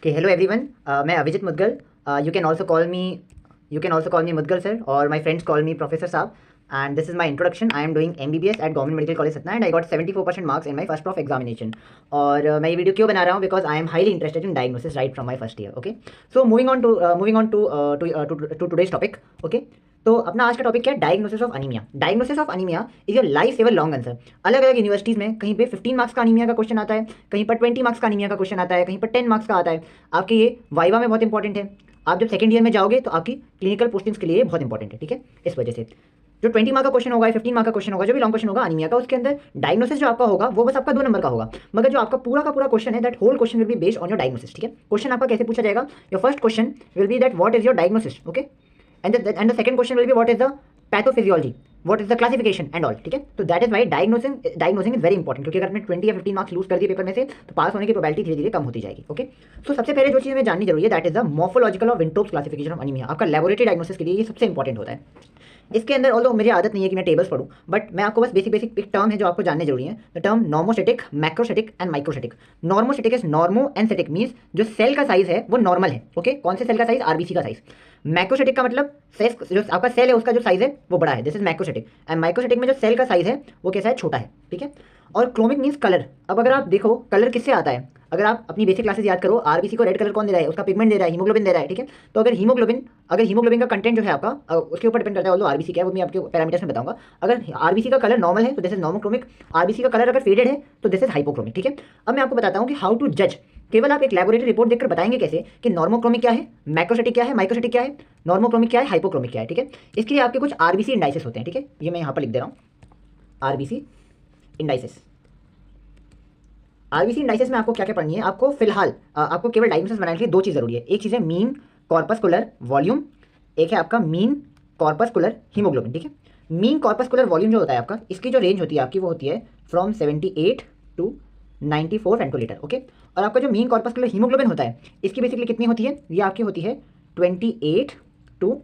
Okay, hello everyone. मैं Abhijit Mudgal. You can also call me Mudgal sir, or my friends call me Professor Saab. And this is my introduction. I am doing MBBS at Government Medical College Satna, and I got 74% marks in my first prof examination. और मैं ये video क्यों बना रहा हूँ? Because I am highly interested in diagnosis right from my first year. Okay. So moving on to today's topic. Okay. तो अपना आज का टॉपिक क्या है? Diagnosis of anaemia. Diagnosis of anaemia is your life saver long answer. अलग अलग universities में कहीं पे 15 मार्क्स का अनीमिया का क्वेश्चन आता है, कहीं पर 20 मार्क्स का अनीमिया का क्वेश्चन आता है, कहीं पर 10 मार्क्स का आता है. आपके ये वाइवा में बहुत इंपॉर्टेंट है. आप जब सेकंड ईयर में जाओगे तो आपकी क्लिनिकल पोस्टिंग्स के लिए बहुत इंपॉर्टेंट है. ठीक है, इस वजह से जो 20 मार्क का क्वेश्चन होगा, 15 मार्क का क्वेश्चन होगा, जो भी लॉन्ग क्वेश्चन होगा अनीमिया का, उसके अंदर डायग्नोसिस जो आपका होगा वो बस आपका 2 नंबर का होगा. मगर जो आपका पूरा का पूरा क्वेश्चन है, that whole question will be based on your diagnosis. ठीक है, क्वेश्चन आपका कैसे पूछा जाएगा? Your first question will be that what is your diagnosis. Okay, and the second question will be what is the pathophysiology, what is the classification and all. ठीक है, तो that is why diagnosing is very important, क्योंकि अगर आपने 20 या 15 marks loose कर दिए paper में से तो पास होने की प्रोबेबिलिटी धीरे धीरे कम होती जाएगी. ओके, तो सबसे पहले जो चीज़ हमें जाननी जरूरी है दैट इज द मॉर्फोलॉजिकल और विंट्रोप्स क्लासिफिकेशन ऑफ अनीमिया. आपका लैबोरेटरी डायग्नोसिस के लिए ये सबसे इंपॉर्टेंट होता है. इसके अंदर ऑल्दो मेरी आदत नहीं है कि मैं टेबल्स पढ़ूँ, बट मैं आपको बस बेसिक एक टर्म है जो आपको जानने जरूरी है. The term normostatic, macrostatic and microstatic. Normostatic is normo and static, means जो सेल का साइज है वो नॉर्मल है. ओके, कौन से सेल का साइज? आरबीसी का साइज. मैक्रोस्टेटिक का मतलब जो आपका सेल है उसका जो साइज है वो बड़ा है, दिस इज मैक्रोस्टेटिक. एंड माइक्रोस्टेटिक में जो सेल का साइज है वो कैसा है? छोटा है. ठीक है, और क्रोमिक मीन्स कलर. अब अगर आप देखो कलर किससे आता है, अगर आप अपनी बेसिक क्लासेस याद करो, आरबीसी को रेड कलर कौन दे रहा है? उसका पिगमेंट दे रहा है, हीमोग्लोबिन दे रहा है. ठीक है, तो अगर हीमोग्लोबिन का कंटेंट जो है आपका उसके ऊपर डिपेंड करता है, आरबीसी क्या है वो मैं आपके पैरामीटर्स में बताऊंगा. अगर आरबीसी का कलर नॉर्मल है तो दिस इज नॉर्मोक्रोमिक. आरबीसी का कलर अगर फेडेड है तो दिस इज हाइपोक्रोमिक. ठीक है, अब मैं आपको बताता हूँ कि हाउ टू जज. केवल आप एक लैबोरेटरी रिपोर्ट देखकर बताएंगे कैसे कि नॉर्मोक्रोमिक क्या है, मैक्रोस्टेटिक क्या है, माइक्रोस्टेटिक क्या है, नॉर्मोक्रोमिक क्या है, हाइपोक्रोमिक क्या है. ठीक है, इसके लिए आपके कुछ आरबीसी इंडाइसेस होते हैं. ठीक है, ये मैं यहाँ पर लिख दे रहा हूँ, आरबीसी इंडाइसेस. आरबीसी इंडाइसेस में आपको क्या क्या पढ़नी है? आपको फिलहाल आपको केवल डायग्नोसिस बनाने के लिए 2 चीज़ जरूरी है. एक चीज़ है मीन कॉर्पस्कुलर वॉल्यूम, एक है आपका मीन कॉर्पस्कुलर हीमोग्लोबिन. ठीक है, मीन कॉर्पस्कुलर वॉल्यूम जो होता है आपका, इसकी जो रेंज होती है आपकी वो होती है फ्रॉम 78 टू 94 फेंटोलीटर. ओके, और आपका जो मीन कॉर्पस्कुलर हीमोग्लोबिन होता है इसकी बेसिकली कितनी होती है? ये आपकी होती है 28 टू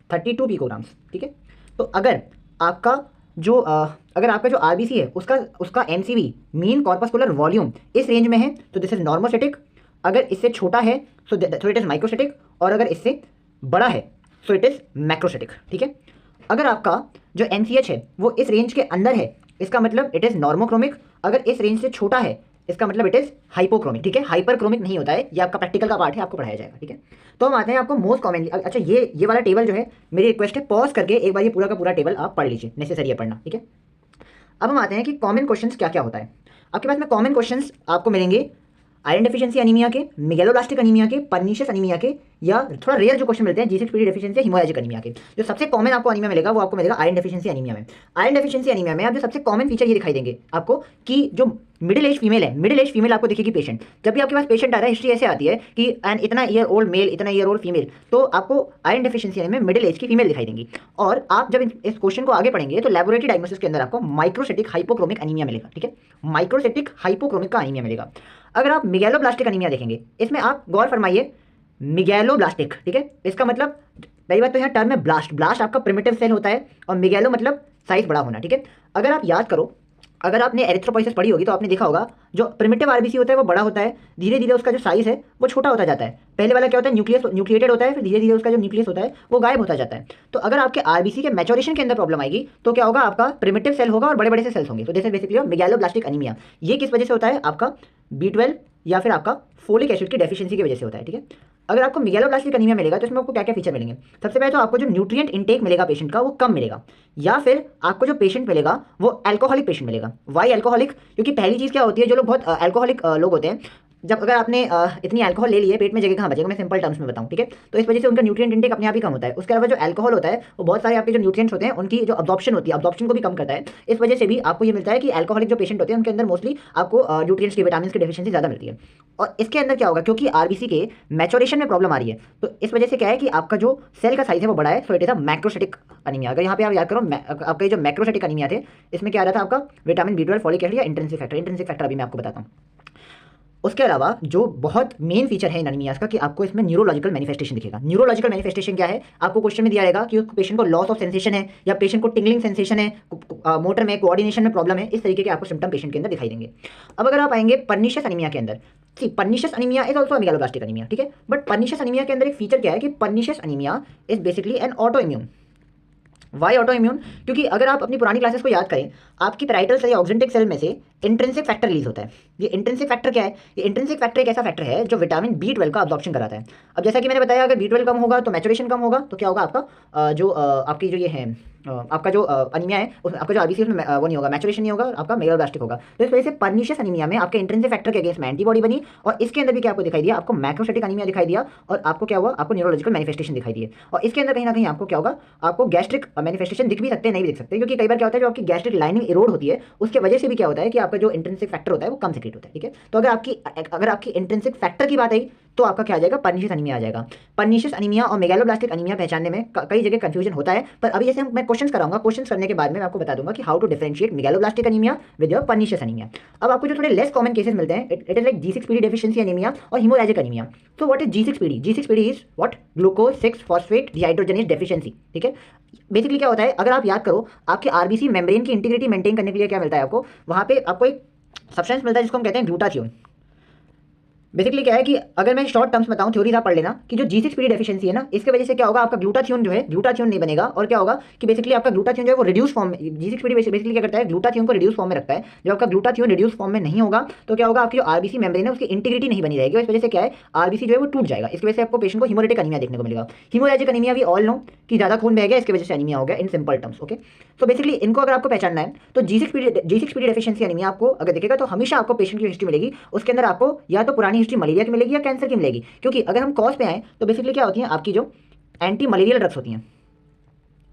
32 पिकोग्राम्स. ठीक है, तो अगर आपका जो आरबीसी है उसका एमसीवी मीन कॉर्पस्कुलर वॉल्यूम इस रेंज में है तो दिस इज नॉर्मोस्टेटिक. अगर इससे छोटा है सो इट इज माइक्रोस्टेटिक, और अगर इससे बड़ा है सो इट इज मैक्रोस्टेटिक. ठीक है, अगर आपका जो एनसीएच है वो इस रेंज के अंदर है इसका मतलब इट इज नॉर्मोक्रोमिक. अगर इस रेंज से छोटा है इसका मतलब इट इज हाइपोक्रोमिक. ठीक है, हाइपरक्रोमिक नहीं होता है, ये आपका प्रैक्टिकल का पार्ट है, आपको पढ़ाया जाएगा. ठीक है, तो हम आते हैं आपको मोस्ट कॉमनली. अच्छा, ये वाला टेबल जो है मेरी रिक्वेस्ट है पॉज करके एक बार ये पूरा का पूरा टेबल आप पढ़ लीजिए, नेसेसरी है पढ़ना. ठीक है, अब हम आते हैं कि कॉमन क्वेश्चंस क्या क्या होता है. आपके पास में कॉमन क्वेश्चंस आपको मिलेंगे आयरन डेफिशिएंसी अनीमिया के, मेगैलोब्लास्टिक अनीमिया के, पर्नीशियस अनीमिया के, या थोड़ा रेयर जो क्वेश्चन मिलते हैं G6PD डेफिशिएंसी, हिमोरेजिक अनीमिया के. जो सबसे कॉमन आपको अनीमिया मिलेगा वो आपको मिलेगा आयरन डेफिशिएंसी अनीमिया में. आयरन डेफिशिएंसी अनीमिया में आप जो सबसे कॉमन फीचर ये दिखाई देंगे आपको कि जो मिडिल एज फीमेल है, मिडिल एज फीमेल आपको दिखेगी पेशेंट. जब भी आपके पास पेशेंट आ रहा है हिस्ट्री ऐसे आती है कि एन इतना ईयर ओल्ड मेल, इतना ईयर ओल्ड फीमेल, तो आपको आयरन डेफिशिएंसी में मिडिल एज की फीमेल दिखाई देंगी. और आप जब इस क्वेश्चन को आगे पढ़ेंगे तो लैबोरेटरी डायग्नोसिस के अंदर आपको माइक्रोस्टेटिक हाइपोक्रोमिक अनीमिया मिलेगा. ठीक है, माइक्रोस्टेटिक हाइपोक्रोमिक का अनीमिया मिलेगा. अगर आप मेगैलोब्लास्टिक अनीमिया देखेंगे इसमें आप गौर फरमाइए, मेगैलोब्लास्टिक. ठीक है, इसका मतलब पहली बात तो यहाँ टर्म है ब्लास्ट आपका प्रिमिटिव सेल होता है, और मेगैलो मतलब साइज बड़ा होना. ठीक है, अगर आप याद करो, अगर आपने एरिथ्रोपोइसिस पढ़ी होगी तो आपने देखा होगा जो प्रिमिटिव आरबीसी होता है वो बड़ा होता है, धीरे धीरे उसका जो साइज है वो छोटा होता जाता है. पहले वाला क्या होता है? न्यूक्लिएटेड होता है, फिर धीरे धीरे उसका जो न्यूक्लियस होता है वो गायब होता जाता है. तो अगर आपके आरबीसी के मैच्योरेशन के अंदर प्रॉब्लम आएगी तो क्या होगा? आपका प्रिमिटिव सेल होगा और बड़े बड़े से सेल्स होंगे. तो this is basically megaloblastic anaemia. ये किस वजह से होता है? आपका B12 या फिर आपका फोलिक एसिड की डेफिशिएंसी की वजह से होता है. ठीक है, अगर आपको मेगैलोब्लास्टिक अनीमिया मिलेगा तो इसमें आपको क्या क्या फीचर मिलेंगे? सबसे पहले तो आपको जो न्यूट्रिएंट इंटेक मिलेगा पेशेंट का वो कम मिलेगा, या फिर आपको जो पेशेंट मिलेगा वो अल्कोहलिक पेशेंट मिलेगा. Why alcoholic? क्योंकि पहली चीज़ क्या होती है, जो लोग बहुत अल्कोहलिक लोग होते हैं, जब अगर आपने इतनी अल्कोहल ले ली है पेट में जगह कहाँ बचेगा? मैं सिंपल टर्म्स में बताऊँ. ठीक है, तो इस वजह से उनका न्यूट्रिएंट इंटेक अपने आप ही कम होता है. उसके अलावा जो अल्कोहल होता है वो बहुत सारे आपके जो न्यूट्रिएंट्स होते हैं उनकी जो अब्जॉर्प्शन होती है, अब्जॉर्प्शन को भी कम करता है. इस वजह से भी आपको ये मिलता है कि अल्कोहलिक जो पेशेंट होते हैं उनके अंदर मोस्टली आपको न्यूट्रिएंट्स की, विटामिन की डेफिशिएंसी ज़्यादा मिलती है. और इसके अंदर क्या होगा? क्योंकि आरबीसी के मैच्योरेशन में प्रॉब्लम आ रही है तो इस वजह से क्या है कि आपका जो सेल का साइज है वो बड़ा है, so it is a macrostatic anaemia. अगर यहाँ पे आप याद करो आपका ये जो मैक्रोस्टेटिक अनीमिया थे इसमें क्या आ रहा था? आपका विटामिन B12, फॉलिक एसिड या इंट्रिंसिक फैक्टर अभी मैं आपको बताता हूँ. उसके अलावा जो बहुत मेन फीचर है इन अनीमियास का कि आपको इसमें न्यूरोलॉजिकल मैनिफेस्टेशन दिखेगा. न्यूरोलॉजिकल मैनिफेस्टेशन क्या है? आपको क्वेश्चन में दिया रहेगा कि पेशेंट को लॉस ऑफ सेंसेशन है, या पेशेंट को टिंगलिंग सेंसेशन है, मोटर में कोऑर्डिनेशन में प्रॉब्लम है, इस तरीके के आपको सिम्टम पेशेंट के अंदर दिखाई देंगे. अब अगर आप आएंगे पर्नीशियस अनीमिया के अंदर, see pernicious anaemia is also megaloblastic anaemia, ठीक है। बट पर्निशियस अनीमिया के अंदर एक फीचर क्या है कि pernicious anaemia is basically an autoimmune. Why autoimmune? क्योंकि अगर आप अपनी पुरानी क्लासेस को याद करें, आपकी पैराइटल सेल या ऑक्जेंटिक सेल में से इंट्रिंसिक फैक्टर रिलीज होता है। ये इंट्रिंसिक फैक्टर क्या है? ये इंट्रिंसिक फैक्टर एक ऐसा फैक्टर है जो विटामिन B12 का अब्जॉर्प्शन कराता है। अब जैसा कि मैंने बताया, अगर B12 कम होगा तो मैचुरेशन कम होगा, तो क्या होगा आपका आपकी जो ये है आपका जो अनीमिया है आपका जो आरबीसी उसमें वो नहीं होगा, मैचुरेशन नहीं होगा, आपका मेगालोब्लास्टिक होगा। तो इस वजह से पर्निशियस अनीमिया में आपके इंट्रिंसिक फैक्टर के अगेंस्ट में एंटीबॉडी बनी, और इसके अंदर भी क्या आपको दिखाई दिया, आपको मैक्रोसाइटिक अनीमिया दिखाई दिया, और आपको क्या हुआ, आपको न्यूरोलॉजिकल मैनिफेस्टेशन दिखाई दिए। और इसके अंदर कहीं ना कहीं आपको क्या होगा, आपको गैस्ट्रिक मैनिफेस्टेशन दिख भी सकते हैं, नहीं भी दिख सकते, क्योंकि कई बार क्या होता है जो आपकी गैस्ट्रिक लाइनिंग इरोड होती है उसके वजह से भी क्या होता है कि आपका जो इंट्रिंसिक फैक्टर होता है वो कम सेक्रेट होता है, ठीक है। तो अगर आपकी इंट्रिंसिक फैक्टर की बात आई तो आपका क्या आ जाएगा, पर्निशियस अनीमिया आ जाएगा। पर्निशियस अनीमिया और मेगालोब्लास्टिक अनीमिया पहचानने में कई जगह कंफ्यूजन होता है, पर अभी जैसे मैं क्वेश्चन कराऊंगा, क्वेश्चन करने के बाद में मैं आपको बता दूंगा कि how to differentiate megaloblastic anaemia with your pernicious anaemia. अब आपको जो थोड़े लेस कॉमन केसेस मिलते हैं, it is like G6PD deficiency anaemia और हीमोरेजिक अनीमिया। तो what is G6PD? G6PD is what, glucose 6 phosphate dehydrogenase deficiency, ठीक है। बेसिकली क्या होता है, अगर आप याद करो, आपके आरबीसी मेम्ब्रेन की इंटीग्रिटी मेंटेन करने के लिए क्या मिलता है आपको, वहां पे आपको एक सब्सटेंस मिलता है जिसको हम कहते हैं ग्लूटाथियोन। बेसिकली क्या है कि अगर मैं शॉर्ट टर्म्स बताऊं, थ्योरीज आप पढ़ लेना कि जो G6PD डेफिशिएंसी है ना, इसके वजह से क्या होगा, आपका ग्लूटाथियोन जो है, ग्लूटाथियोन नहीं बनेगा, और क्या होगा कि बेसिकली आपका ग्लूटाथियोन जो है वो रिड्यूस फॉर्म में, G6PD बेसिकली क्या करता है, ग्लूटाथियोन को रिड्यूस फॉर्म में रखता है। जब आपका ग्लूटाथियोन रिड्यूस फॉर्म में नहीं होगा तो क्या होगा, आपकी जो आरबीसी मेम्ब्रेन है उसकी इंटीग्रिटी नहीं बनी रहेगी, इस वजह से क्या है, आरबीसी जो है वो टूट जाएगा। इसकी वजह से आपको पेशेंट को हीमोरेटिक अनीमिया देखने को मिलेगा। हीमोरेजिक अनीमिया भी ऑल नो कि ज़्यादा खून बह गया, इसकी वजह से अनीमिया हो गया, इन सिंपल टर्म्स, ओके। तो बेसिकली इनको अगर आपको पहचानना है तो G6PD डेफिशिएंसी अनीमिया आपको अगर दिखेगा तो हमेशा आपको पेशेंट की हिस्ट्री मिलेगी, उसके अंदर आपको या तो पुरानी हिस्ट्री मलेरिया की मिलेगी या कैंसर की मिलेगी। क्योंकि अगर हम कॉज पे आए तो बेसिकली क्या होती है, आपकी जो एंटी मलेरियल ड्रग्स होती हैं,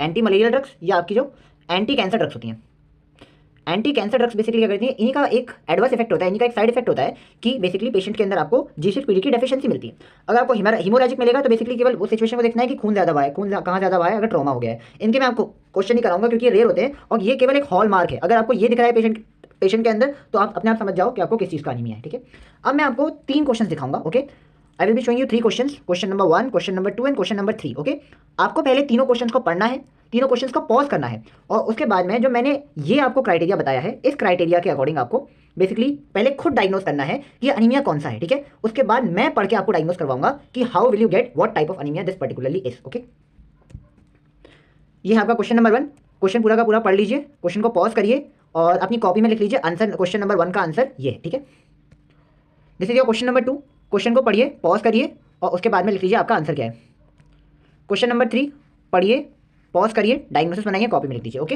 एंटी मलेरियल ड्रग्स या आपकी जो एंटी कैंसर ड्रग्स होती हैं, एंटी कैंसर ड्रग्स बेसिकली क्या करती हैं, इन्हीं का एक एडवर्स इफेक्ट होता है, इन्हीं का एक साइड इफेक्ट होता है कि बेसिकली पेशेंट के अंदर आपको G6PD की डेफिशिएंसी मिलती है। अगर आपको हीमोरेजिक मिलेगा तो बेसिकली केवल वो सिचुएशन को देखना है कि खून ज़्यादा बहा है, खून कहाँ ज़्यादा बहा है, अगर ट्रॉमा हो गया है। इनके मैं आपको क्वेश्चन नहीं कराऊंगा क्योंकि ये रेयर होते हैं, और ये केवल एक हॉल मार्क है। अगर आपको ये दिख रहा है पेशेंट के अंदर तो आप अपने आप समझ जाओ कि आपको किस चीज़ का अनीमिया है, ठीक है। अब मैं आपको 3 क्वेश्चन दिखाऊंगा, okay. I will be showing you 3 questions, question number 1, question number 2 and question number 3, okay. आपको पहले तीनों क्वेश्चंस को पढ़ना है, तीनों क्वेश्चंस को पॉज करना है, और उसके बाद में जो मैंने ये आपको क्राइटेरिया बताया है, इस क्राइटेरिया के अकॉर्डिंग आपको बेसिकली पहले खुद डायग्नोस करना है कि ये अनीमिया कौन सा है, ठीक है। उसके बाद मैं पढ़ के आपको डायग्नोस करवाऊंगा कि how will you get what type of anaemia this particularly is, okay. ये है आपका क्वेश्चन नंबर 1, क्वेश्चन पूरा का पूरा पढ़ लीजिए, क्वेश्चन को पॉज करिए और अपनी कॉपी में लिख लीजिए आंसर, क्वेश्चन नंबर 1 का आंसर ये, ठीक है। This is your question number 2, question को पढ़िए, पॉज करिए और उसके बाद में लिख लीजिए आपका आंसर क्या है। क्वेश्चन नंबर 3 पढ़िए, पॉज करिए, डायग्नोसिस बनाइए, कॉपी में लिख दीजिए, ओके।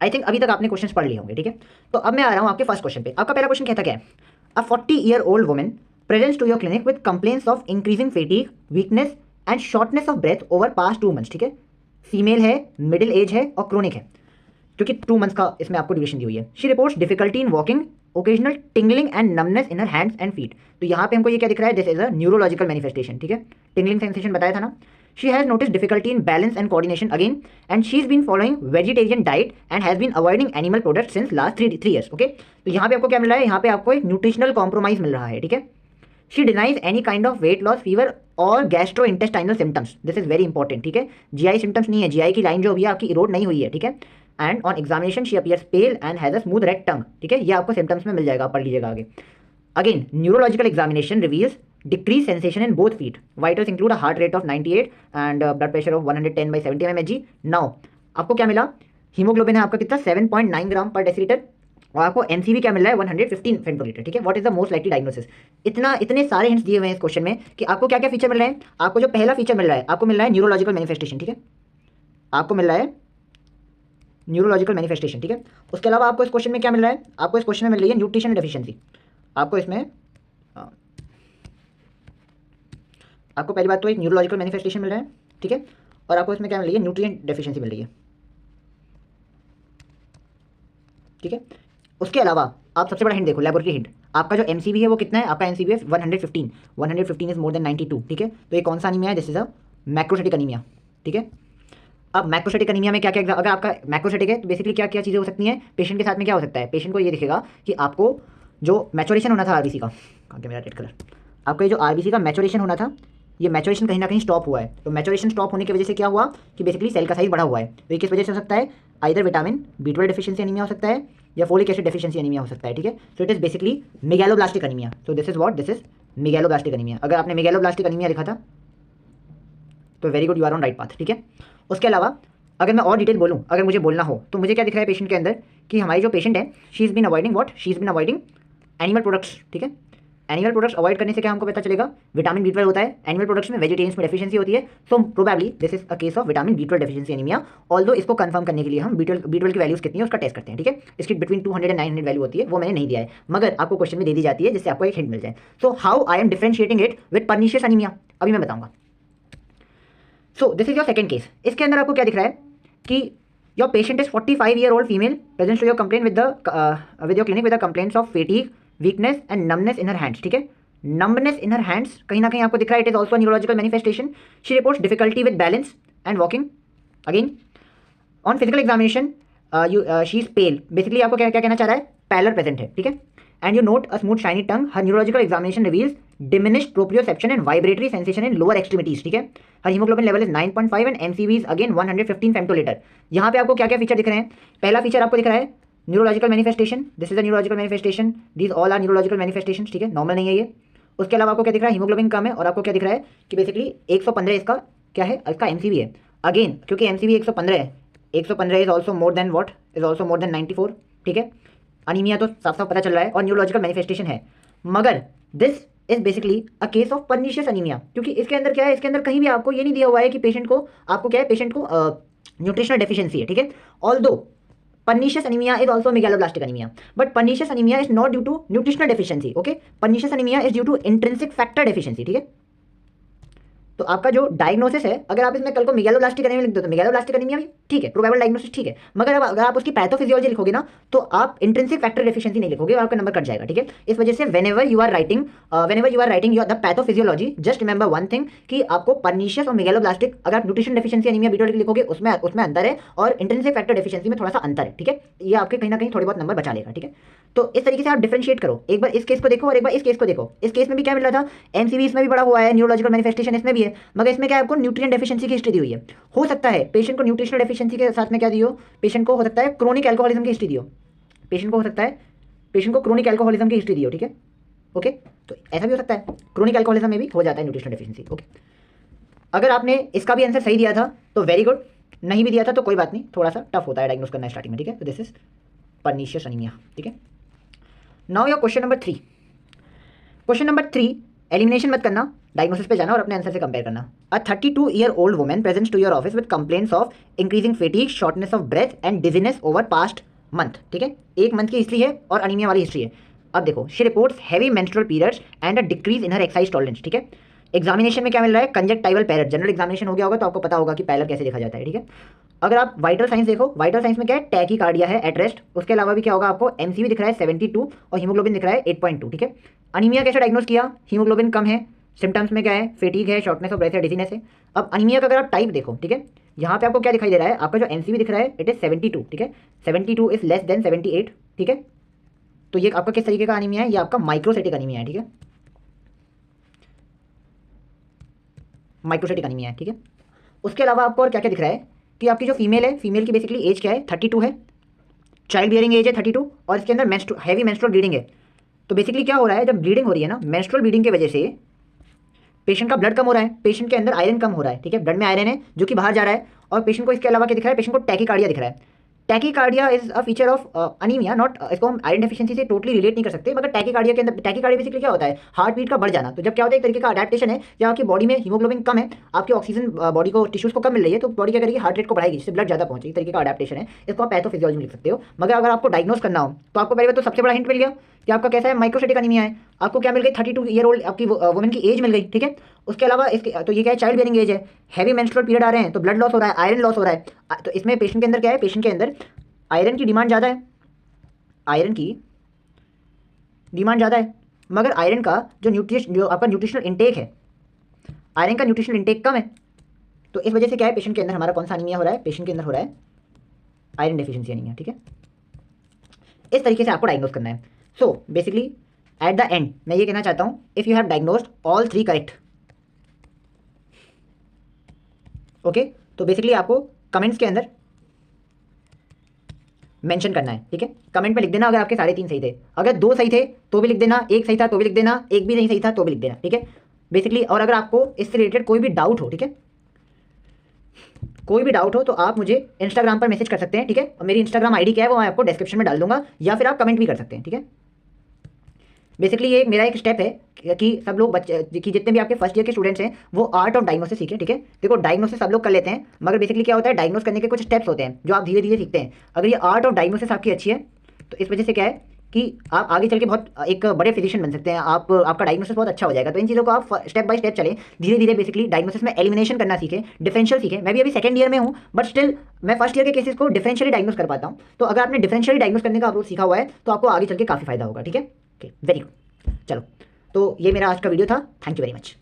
आई थिंक अभी तक आपने क्वेश्चंस पढ़ लिए होंगे, ठीक है। तो अब मैं आ रहा हूँ आपके फर्स्ट क्वेश्चन पे। आपका पहला क्वेश्चन कहता क्या है, a 40-year-old woman presents to your clinic with complaints of increasing fatigue, weakness and shortness of breath over past 2 months, ठीक है। फीमेल है, मिडिल एज है और क्रोनिक है, क्योंकि 2 मंथ्स का इसमें आपको ड्यूरेशन दी हुई है। She reports difficulty in walking, occasional tingling and numbness in her hands and feet. तो यहाँ पे हमको ये क्या दिख रहा है, this is a neurological manifestation, ठीक है। टिंगलिंग सेंसेशन बताया था ना। She has notice difficulty in balance and coordination again, and she is been following vegetarian diet and has been avoiding animal product since last 3 years, okay. तो यहाँ पे आपको क्या मिल रहा है, यहाँ पे आपको एक न्यूट्रिशनल कॉम्प्रोमाइज मिल रहा है, ठीक है। She denies any kind of weight loss, fever और gastrointestinal symptoms, this is very important, ठीक है। जीआई सिम्टम्स नहीं है, जीआई की लाइन जो अभी आपकी इरोड नहीं हुई है, ठीक है। And on examination she appears pale and has a smooth red tongue, ठीक है। ये आपको सिम्टम्स में मिल जाएगा, आप पढ़ लीजिएगा आगे। Again neurological examination reveals decreased sensation in both feet. Vitals include a heart rate of 98 and blood pressure of 110/70 mmHg. Now आपको क्या मिला, हीमोग्लोबिन है आपका कितना 7.9 ग्राम पर डेसीलीटर, और आपको एमसीवी क्या मिल रहा है 115 फेंटोलीटर, ठीक है। What is the most likely diagnosis. इतने सारे हिंट्स दिए हुए हैं इस क्वेश्चन में कि आपको क्या क्या फीचर मिल रहे हैं। आपको जो पहला फीचर मिल रहा है, आपको मिल रहा है न्यूरोलॉजिकल मैनिफेस्टेशन, ठीक है। आपको मिल रहा है न्यूरोलॉजिकल मैनिफेस्टेशन, ठीक है। उसके अलावा आपको इस क्वेश्चन में क्या मिल रहा है, आपको इस क्वेश्चन में मिल रही है न्यूट्रिशन डेफिशिएंसी। आपको इसमें आपको पहली बात तो एक न्यूरोलॉजिकल मैनिफेस्टेशन मिल रहा है, ठीक है। और आपको इसमें क्या मिल रही है, न्यूट्रिएंट डेफिशिएंसी मिल रही है, ठीक है। उसके अलावा आप सबसे बड़ा हिंट देखो, लैबोरेटरी हिंट, आपका जो एमसीवी है वो कितना है, आपका एमसीवी है 115 इज मोर देन 92, ठीक है। तो ये कौन सा अनीमिया है, this is a macrocytic anaemia, ठीक है। अब मैक्रोसाइटिक अनीमिया में क्या क्या, अगर आपका मैक्रोसाइटिक है तो बेसिकली क्या क्या चीज़ें हो सकती हैं, पेशेंट के साथ में क्या हो सकता है, पेशेंट को ये दिखेगा कि आपको जो मैचोरेशन होना था आरबीसी का, कहाँ के मेरा रेड कलर, आपका ये जो आरबीसी का मैचोरेशन होना था, ये मैचुरेशन कहीं ना कहीं स्टॉप हुआ है। तो मैचुरेशन स्टॉप होने की वजह से क्या हुआ कि बेसिकली सेल का साइज बढ़ा हुआ है। तो ये किस वजह से हो सकता है, either vitamin B12 deficiency anaemia हो सकता है, या फोलिक एसिड डेफिशिएंसी एनीमिया हो सकता है, ठीक है। So it is basically megaloblastic anaemia. So this is what, this is megaloblastic anaemia. अगर आपने मेगैलोब्लास्टिक एनीमिया लिखा था तो very good, you are on right path, ठीक है। उसके अलावा अगर मैं और डिटेल बोलूँ, अगर मुझे बोलना हो तो मुझे क्या दिख रहा है पेशेंट के अंदर कि हमारी जो पेशेंट है she is been avoiding what, she is been avoiding animal products, ठीक है। एनिमल प्रोडक्ट्स अवॉइड करने से क्या हमको पता चलेगा, विटामिन B12 होता है एनिमल प्रोडक्ट्स में, वेजिटेरियंस में डेफिशिएंसी होती है। So probably this is a case of vitamin B12 deficiency anaemia. Although इसको कंफर्म करने के लिए हम B12 की वैल्यूज कितनी है उसका टेस्ट करते हैं, ठीक है। इसकी बिटवीन 200 एंड 900 वैल्यू होती है, वो मैंने नहीं दिया है, मगर आपको क्वेश्चन में दे दी जाती है जिससे आपको एक हिंट मिल जाए। So how I am differentiating it with pernicious anaemia, अभी मैं बताऊंगा। So this is your second case. इसके अंदर आपको क्या दिख रहा है कि your patient is 45-year-old female presents to your complain with your clinic with the complaints of fatigue, weakness and numbness in her hands, ठीक है। नंबनेस इन हर हैंड्स कहीं ना कहीं आपको दिख रहा है, it is also neurological manifestation. She reports difficulty with balance and walking. Again on physical examination she is pail, basically आपको क्या क्या कहना चाह रहा है, पैलर प्रेजेंट है, ठीक है। And you note a smooth shiny tongue. Her neurological examination reveals diminished proprioception and vibratory sensation in lower extremities, ठीक है। Her haemoglobin level is 9.5 and MCV again 115 femtolitre. यहाँ पे आपको क्या क्या फीचर दिख रहे हैं, पहला फीचर आपको दिख रहा है neurological manifestation, this is a neurological manifestation, these all are neurological manifestation, ठीक है, नॉर्मल नहीं है ये। उसके अलावा आपको क्या दिख रहा है, हीमोग्लोबिन कम है, और आपको क्या दिख रहा है कि बेसिकली 115 इसका क्या है, इसका एमसीवी है। अगेन क्योंकि एमसीवी 115 है, 115 is also more than what, is also more than 94, ठीक है। अनीमिया तो साफ साफ पता चल रहा है और न्यूरोलॉजिकल मैनिफेस्टेशन है, मगर this is basically a case of pernicious anaemia, क्योंकि इसके अंदर क्या है, इसके अंदर कहीं भी आपको ये नहीं दिया हुआ है कि पेशेंट को, आपको क्या है, पेशेंट को न्यूट्रिशनल डेफिशिएंसी है, ठीक है। Although pernicious anemia is also megaloblastic anemia, but pernicious anemia is not due to nutritional deficiency, okay. Pernicious anemia is due to intrinsic factor deficiency, ठीक है। तो आपका जो डायग्नोसिस है, अगर आप इसमें कल को मेगालोब्लास्टिक एनीमिया लिख दो तो मेगालोब्लास्टिक एनीमिया भी ठीक है, प्रोबेबल डायग्नोसिस ठीक है, मगर अब अगर आप उसकी पैथोफिजियोलॉजी लिखोगे ना तो आप इंट्रिंसिक फैक्टर डेफिशिएंसी नहीं लिखोगे और आपका नंबर कट जाएगा, ठीक है। इस वजह से whenever you are writing your the pathophysiology, just remember one thing कि आपको पर्नीशियस और मेगालोब्लास्टिक, अगर आप न्यूट्रिशन डेफिशिएंसी एनीमिया B12 लिखोगे उसमें अंतर है, और इंट्रिंसिक फैक्टर डेफिशिएंसी में थोड़ा सा अंतर है, ठीक है। ये आपके कहीं ना कहीं थोड़े बहुत नंबर बचा लेगा, ठीक है। तो इस तरीके से आप डिफरेंशिएट करो, एक बार इस केस को देखो और एक बार इस केस को देखो। इस केस में भी क्या मिल रहा था, एमसीवी इसमें भी बड़ा हुआ है, न्यूरोलॉजिकल मैनिफेस्टेशन इसमें भी है, मगर इसमें क्या आपको न्यूट्रिएंट डेफिशिएंसी की हिस्ट्री दी हुई है। हो सकता है पेशेंट को न्यूट्रिशनल डेफिशिएंसी के साथ में क्या दियो, पेशेंट को हो सकता है क्रोनिक एल्कोहलिज्म की हिस्ट्री दियो, पेशेंट को हो सकता है पेशेंट को क्रोनिक एल्कोहलिज्म की हिस्ट्री दियो, ठीक है। ओके, तो ऐसा भी हो सकता है, क्रोनिक एल्कोहलिज्म में भी हो जाता है न्यूट्रिशनल डेफिशिएंसी, ओके। अगर आपने इसका भी आंसर सही दिया था तो वेरी गुड, नहीं भी दिया था तो कोई बात नहीं, थोड़ा सा टफ होता है डायग्नोस करना स्टार्टिंग में, ठीक है। तो दिस इज पर्नीशियस अनीमिया, ठीक है। Now your question number 3। Question number 3, elimination मत करना, डायग्नोसिस पे जाना और अपने आंसर से कंपेयर करना। A 32-year-old woman presents to your office with complaints of increasing fatigue, shortness of breath and dizziness over past month, ठीक है। एक मंथ की हिस्ट्री है और अनीमिया वाली हिस्ट्री है। अब देखो, she reports heavy menstrual periods and a decrease in her exercise tolerance, ठीक है। एग्जामिनेशन में क्या मिल रहा है, कंजक्टाइवल पैरर, जनरल एग्जामिनेशन हो गया होगा तो आपको पता होगा कि पैरर कैसे देखा जाता है, ठीक है। अगर आप वाइटल साइंस देखो, वाइटल साइंस में क्या है, टैकीकार्डिया है एट रेस्ट। उसके अलावा भी क्या होगा, आपको एमसीवी दिख रहा है 72 और हीमोग्लोबिन दिख रहा है 8.2, ठीक है। अनीमिया कैसे डायग्नोस किया, हीमोग्लोबिन कम है, सिम्टम्स में क्या है, फेटीग है, शॉर्टनेस ऑफ ब्रेथ है, डिजीनेस है। अब अनीमिया का अगर आप टाइप देखो, ठीक है, यहाँ पे आपको क्या दिखाई दे रहा है, आपका जो एमसीवी दिख रहा है इट इज 72, ठीक है। 72 इज लेस देन 78, ठीक है। तो ये आपका किस तरीके का अनीमिया है, ये आपका माइक्रोसाइटिक अनीमिया है, ठीक है, माइक्रोसाइटिक अनीमिया है, ठीक है। उसके अलावा आपको और क्या क्या दिख रहा है कि आपकी जो फीमेल है, फीमेल की बेसिकली एज क्या है, 32 है, चाइल्ड बियरिंग एज है 32, और इसके अंदर हैवी मेंस्ट्रुअल ब्लीडिंग है। तो बेसिकली क्या हो रहा है, जब ब्लीडिंग हो रही है ना, मेंस्ट्रुअल ब्लीडिंग की वजह से पेशेंट का ब्लड कम हो रहा है, पेशेंट के अंदर आयरन कम हो रहा है, ठीक है, ब्लड में आयरन है जो कि बाहर जा रहा है, और पेशेंट को इसके अलावा क्या दिख रहा है, पेशेंट को टैकीकार्डिया दिख रहा है। Tachycardia is a feature of anaemia, not, इसको हम आयरन डेफिशिएंसी से टोटली रिलेट नहीं कर सकते, मगर टैकीकार्डिया के अंदर, टैकीकार्डिया बेसिकली क्या होता है, हार्ट बीट का बढ़ जाना। तो जब क्या होता है, एक तरीके का अडैप्टेशन है, जब आपकी बॉडी में हीमोग्लोबिन कम है, आपकी ऑक्सीजन बॉडी को, टिश्यूज को कम मिल रही है, तो बॉडी क्या करेगी, हार्ट रेट को बढ़ाएगी, जिससे ब्लड ज़्यादा पहुंचेगी, तरीके का अडैप्टेशन है, इसको आप पैथोफिजियोलॉजी में लिख सकते हो। मगर अगर आपको डायग्नोस करना हो तो आपको पहले तो सबसे बड़ा हिंट मिल गया कि आपका कैसा है, माइक्रोसाइटिक अनीमिया है। आपको क्या मिल गई, 32-year-old आपकी वुमेन की एज मिल गई, ठीक है। उसके अलावा इसके, तो ये क्या है, चाइल्ड बियरिंग एज है, हैवी मेंस्ट्रुअल पीरियड आ रहे हैं, तो ब्लड लॉस हो रहा है, आयरन लॉस हो रहा है। तो इसमें पेशेंट के अंदर क्या है, पेशेंट के अंदर आयरन की डिमांड ज़्यादा है, आयरन की डिमांड ज़्यादा है, मगर आयरन का जो आपका न्यूट्रिशनल इंटेक है, आयरन का न्यूट्रिशनल इंटेक कम है। तो इस वजह से क्या है, पेशेंट के अंदर हमारा कौन सा अनीमिया हो रहा है, पेशेंट के अंदर हो रहा है आयरन डेफिशिएंसी अनीमिया, ठीक है। इस तरीके से आपको डायग्नोस करना है। So basically at the end मैं ये कहना चाहता हूँ, if you have diagnosed all 3 correct, okay, तो बेसिकली आपको कमेंट्स के अंदर मेंशन करना है, ठीक है। कमेंट में लिख देना अगर आपके सारे 3 सही थे, अगर 2 सही थे तो भी लिख देना, 1 सही था तो भी लिख देना, 1 भी नहीं सही था तो भी लिख देना, ठीक है बेसिकली। और अगर आपको इससे रिलेटेड कोई भी डाउट हो, ठीक है, कोई भी डाउट हो तो आप मुझे इंस्टाग्राम पर मैसेज कर सकते हैं, ठीक है। और मेरी इंस्टाग्राम आईडी क्या है वो मैं आपको डिस्क्रिप्शन में डाल दूंगा, या फिर आप कमेंट भी कर सकते हैं, ठीक है। बेसिकली ये मेरा एक स्टेप है कि सब लोग बच्चे कि जितने भी आपके फर्स्ट ईयर के स्टूडेंट्स हैं वो आर्ट ऑफ डायग्नोसिस सीखें, ठीक है। देखो डायग्नोसिस सब लोग कर लेते हैं, मगर बेसिकली क्या होता है, डायग्नोस करने के कुछ स्टेप्स होते हैं जो आप धीरे धीरे सीखते हैं। अगर ये आर्ट ऑफ डायग्नोसिस आपकी अच्छी है तो इस वजह से क्या है कि आप आगे चल के बहुत एक बड़े फिजिशियन बन सकते हैं, आपका डायग्नोसिस बहुत अच्छा हो जाएगा। तो इन चीज़ों को आप स्टेप बाय स्टेप चलें, धीरे धीरे बेसिकली डायग्नोसिस में एलिमिनेशन करना सीखें, डिफरेंशियल सीखें। मैं भी अभी सेकंड ईयर में हूँ, बट स्टिल मैं फर्स्ट ईयर के केसेस को डिफरेंशियली डायग्नोस कर पाता हूँ। तो अगर आपने डिफरेंशियली डायग्नोस करने का अप्रोच सीखा हुआ है तो आपको आगे चल के काफ़ी फायदा होगा, ठीक है। Okay, very good. चलो, तो ये मेरा आज का वीडियो था। Thank you very much.